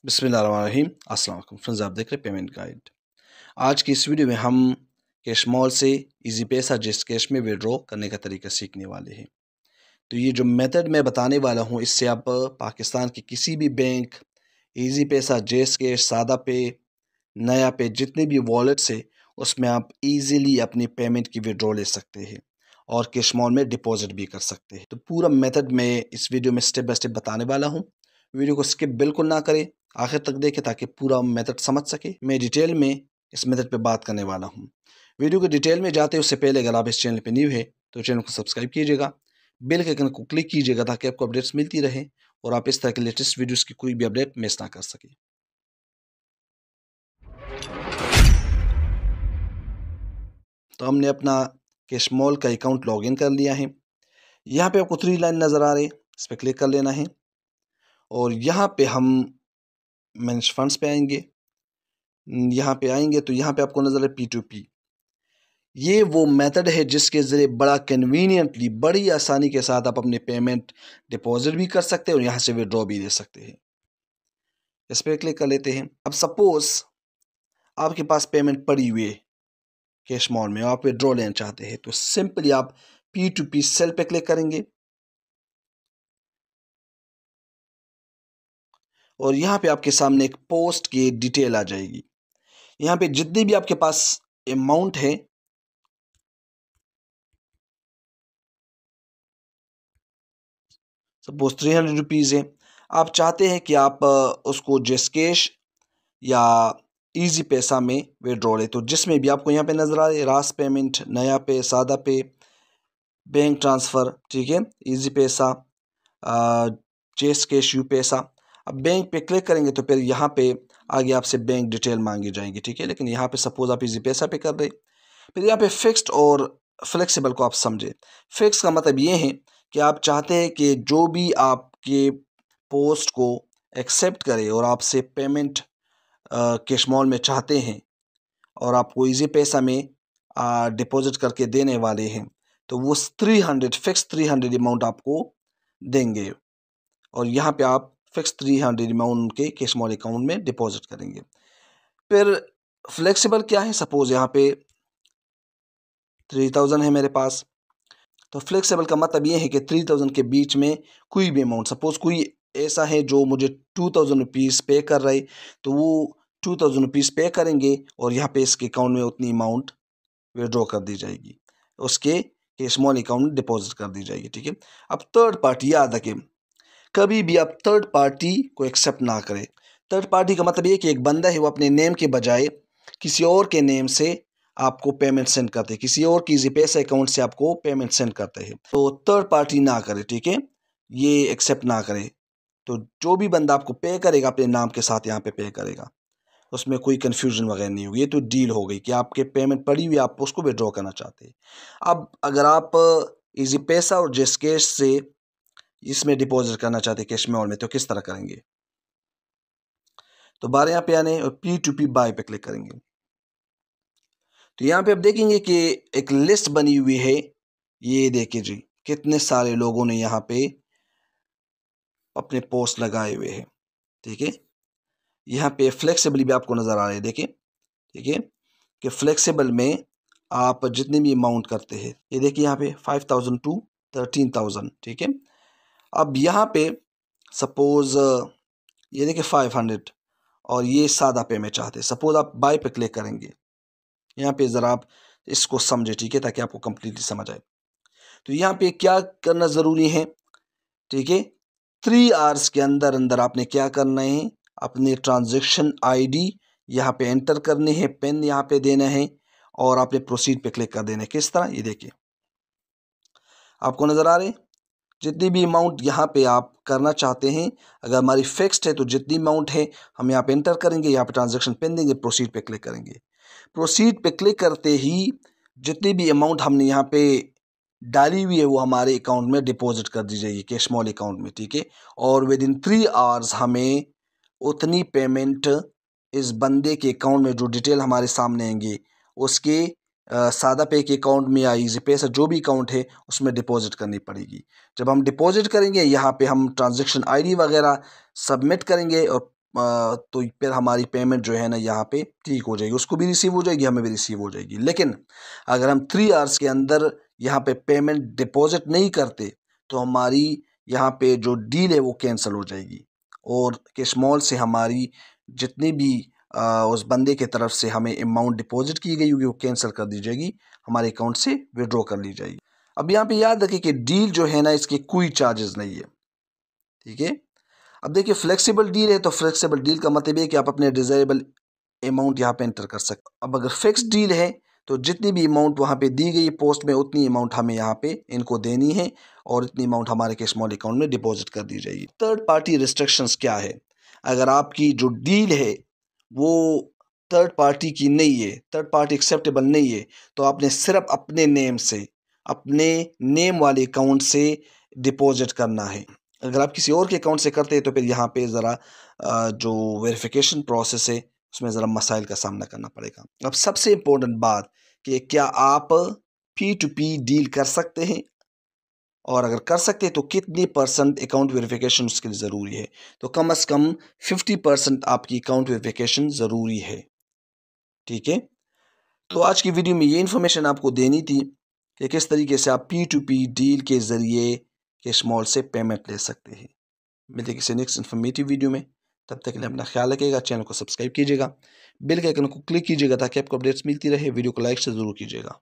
बिस्मिल्लाहिर्रहमानिर्रहीम। अस्सलाम वालेकुम फ्रेंड्स, आप देख रहे हैं पेमेंट गाइड। आज की इस वीडियो में हम कैश मॉल से इजी पैसा जिस कैश में विड्रॉ करने का तरीका सीखने वाले हैं। तो ये जो मेथड मैं बताने वाला हूँ, इससे आप पाकिस्तान के किसी भी बैंक, इजी पैसा, जेस कैश, सादा पे, नया पे, जितने भी वॉलेट्स है उसमें आप इजीली अपनी पेमेंट की विड्रॉ ले सकते हैं और कैश मॉल में डिपॉजिट भी कर सकते हैं। तो पूरा मेथड मैं इस वीडियो में स्टेप बाय स्टेप बताने वाला हूँ। वीडियो को स्किप बिल्कुल ना करें, आखिर तक देखें ताकि पूरा मेथड समझ सके। मैं डिटेल में इस मेथड पे बात करने वाला हूँ। वीडियो को डिटेल में जाते उससे पहले अगर आप इस चैनल पे न्यू है तो चैनल को सब्सक्राइब कीजिएगा, बेल के आइकन को क्लिक कीजिएगा ताकि आपको अपडेट्स मिलती रहे और आप इस तरह के लेटेस्ट वीडियोस की कोई भी अपडेट मिस ना कर सके। तो हमने अपना कैश मॉल का अकाउंट लॉगिन कर लिया है। यहाँ पे आपको 3 लाइन नज़र आ रही है, इस पर क्लिक कर लेना है और यहाँ पे हम मैनेज फंड्स पे आएंगे। यहाँ पे आएंगे तो यहाँ पे आपको नज़र है P2P। ये वो मेथड है जिसके ज़रिए बड़ा कन्वीनियंटली, बड़ी आसानी के साथ आप अपने पेमेंट डिपॉजिट भी कर सकते हैं और यहाँ से विड्रॉ भी दे सकते हैं। इस पर क्लिक कर लेते हैं। अब सपोज आपके पास पेमेंट पड़ी हुई है कैश मॉल में, आप विड्रॉ लेना चाहते हैं तो सिंपली आप P2P सेल पे क्लिक करेंगे और यहाँ पे आपके सामने एक पोस्ट की डिटेल आ जाएगी। यहाँ पे जितनी भी आपके पास अमाउंट है, सपोज 300 रुपीज़ है, आप चाहते हैं कि आप उसको जेसकैश या इजी पैसा में विड्रॉ ले, तो जिसमें भी आपको यहाँ पे नजर आ रहा है रास पेमेंट, नया पे, सादा पे, बैंक ट्रांसफ़र, ठीक है, इजी पैसा, जेसकैश, यू पैसा। अब बैंक पे क्लिक करेंगे तो फिर यहाँ पे आगे आपसे बैंक डिटेल मांगी जाएंगी, ठीक है, लेकिन यहाँ पे सपोज आप इजी पैसा पे कर रहे, फिर यहाँ पे फिक्स्ड और फ्लेक्सिबल को आप समझे। फिक्स का मतलब ये है कि आप चाहते हैं कि जो भी आपके पोस्ट को एक्सेप्ट करे और आपसे पेमेंट कैश मॉल में चाहते हैं और आपको इजी पैसा में डिपॉजिट करके देने वाले हैं, तो वो 300 फिक्स 300 अमाउंट आपको देंगे और यहाँ पे आप फिक्स 300 अमाउंट के कैश मॉल अकाउंट में डिपॉजिट करेंगे। फिर फ्लेक्सिबल क्या है, सपोज यहाँ पे 3000 है मेरे पास, तो फ्लेक्सिबल का मतलब ये है कि 3000 के बीच में कोई भी अमाउंट, सपोज कोई ऐसा है जो मुझे 2000 रुपीज़ पे कर रहे, तो वो 2000 रुपीज़ पे करेंगे और यहाँ पे इसके अकाउंट में उतनी अमाउंट विड्रॉ कर दी जाएगी, उसके कैश मॉल अकाउंट में डिपॉजिट कर दी जाएगी, ठीक है। अब थर्ड पार्टी, याद रखें कभी भी आप थर्ड पार्टी को एक्सेप्ट ना करें। थर्ड पार्टी का मतलब ये कि एक बंदा है वो अपने नेम के बजाय किसी और के नेम से आपको पेमेंट सेंड करते हैं, किसी और की इजी पैसा अकाउंट से आपको पेमेंट सेंड करते हैं, तो थर्ड पार्टी ना करे, ठीक है, ये एक्सेप्ट ना करे। तो जो भी बंदा आपको पे करेगा अपने नाम के साथ यहाँ पे पे करेगा, उसमें कोई कन्फ्यूजन वगैरह नहीं होगी। ये तो डील हो गई कि आपके पेमेंट पड़ी हुई, आप उसको विड्रॉ करना चाहते हैं। अब अगर आप इजी पैसा और जेसकैश से इसमें डिपॉजिट करना चाहते हैं कैश मॉल में, तो किस तरह करेंगे, तो बार यहाँ पे आने और P2P बाय पे क्लिक करेंगे। तो यहाँ पे आप देखेंगे कि एक लिस्ट बनी हुई है, ये देखिए जी कितने सारे लोगों ने यहाँ पे अपने पोस्ट लगाए हुए हैं, ठीक है। यहाँ पे फ्लेक्सिबल भी आपको नज़र आ रहा है, देखिए, ठीक है, कि फ्लेक्सिबल में आप जितनी भी अमाउंट करते हैं, ये देखिए यहाँ पे 5000 टू 13000, ठीक है। अब यहाँ पे सपोज ये देखिए 500 और ये सादा पे में चाहते हैं, सपोज आप बाय पे क्लिक करेंगे। यहाँ पे ज़रा आप इसको समझे, ठीक है, ताकि आपको कंप्लीटली समझ आए। तो यहाँ पे क्या करना ज़रूरी है, ठीक है, 3 आवर्स के अंदर अंदर आपने क्या करना है, अपने ट्रांजैक्शन आईडी यहाँ पे एंटर करनी है, पिन यहाँ पे देना है और आपने प्रोसीड पे क्लिक कर देना है। किस तरह, ये देखिए आपको नज़र आ रहे हैं जितनी भी अमाउंट यहाँ पे आप करना चाहते हैं। अगर हमारी फिक्स्ड है तो जितनी अमाउंट है हम यहाँ पे एंटर करेंगे, यहाँ पे ट्रांजैक्शन पिन देंगे, प्रोसीड पे क्लिक करेंगे। प्रोसीड पे क्लिक करते ही जितनी भी अमाउंट हमने यहाँ पे डाली हुई है वो हमारे अकाउंट में डिपॉजिट कर दी जाएगी कैश मॉल अकाउंट में, ठीक है। और विद इन 3 आवर्स हमें उतनी पेमेंट इस बंदे के अकाउंट में जो डिटेल हमारे सामने आएंगे उसके सादा पे के अकाउंट में या इजी पैसा जो भी अकाउंट है उसमें डिपॉजिट करनी पड़ेगी। जब हम डिपॉजिट करेंगे यहाँ पे हम ट्रांजैक्शन आईडी वगैरह सबमिट करेंगे और तो फिर हमारी पेमेंट जो है ना यहाँ पे ठीक हो जाएगी, उसको भी रिसीव हो जाएगी, हमें भी रिसीव हो जाएगी। लेकिन अगर हम 3 आवर्स के अंदर यहाँ पे पेमेंट डिपॉजिट नहीं करते तो हमारी यहाँ पे जो डील है वो कैंसिल हो जाएगी और कैश मॉल से हमारी जितनी भी उस बंदे के तरफ से हमें अमाउंट डिपॉजिट की गई होगी वो कैंसिल कर दी जाएगी, हमारे अकाउंट से विड्रॉ कर ली जाएगी। अब यहाँ पे याद रखें कि डील जो है ना इसके कोई चार्जेस नहीं है, ठीक है। अब देखिए फ्लेक्सिबल डील है तो फ्लेक्सिबल डील का मतलब ये कि आप अपने डिजायरेबल अमाउंट यहाँ पे एंटर कर सकते। अब अगर फिक्स डील है तो जितनी भी अमाउंट वहाँ पे दी गई पोस्ट में उतनी अमाउंट हमें यहाँ पे इनको देनी है और इतनी अमाउंट हमारे कैश मॉल अकाउंट में डिपॉजिट कर दी जाएगी। थर्ड पार्टी रिस्ट्रिक्शंस क्या है? अगर आपकी जो डील है वो थर्ड पार्टी की नहीं है, थर्ड पार्टी एक्सेप्टेबल नहीं है, तो आपने सिर्फ अपने नेम से, अपने नेम वाले अकाउंट से डिपॉजिट करना है। अगर आप किसी और के अकाउंट से करते हैं तो फिर यहाँ पे ज़रा जो वेरिफिकेशन प्रोसेस है उसमें ज़रा मसाइल का सामना करना पड़ेगा। अब सबसे इम्पोर्टेंट बात कि क्या आप P2P डील कर सकते हैं, और अगर कर सकते हैं तो कितनी % अकाउंट वेरिफिकेशन उसके लिए ज़रूरी है? तो कम से कम 50% आपकी अकाउंट वेरिफिकेशन ज़रूरी है, ठीक है। तो आज की वीडियो में ये इन्फॉर्मेशन आपको देनी थी कि किस तरीके से आप P2P डील के ज़रिए कैश मॉल से पेमेंट ले सकते हैं। मिलते किसी नेक्स्ट इन्फॉर्मेटिव वीडियो में, तब तक के लिए अपना ख्याल रखिएगा, चैनल को सब्सक्राइब कीजिएगा, बेल के आइकन को क्लिक कीजिएगा ताकि आपको अपडेट्स मिलती रहे। वीडियो को लाइक से ज़रूर कीजिएगा।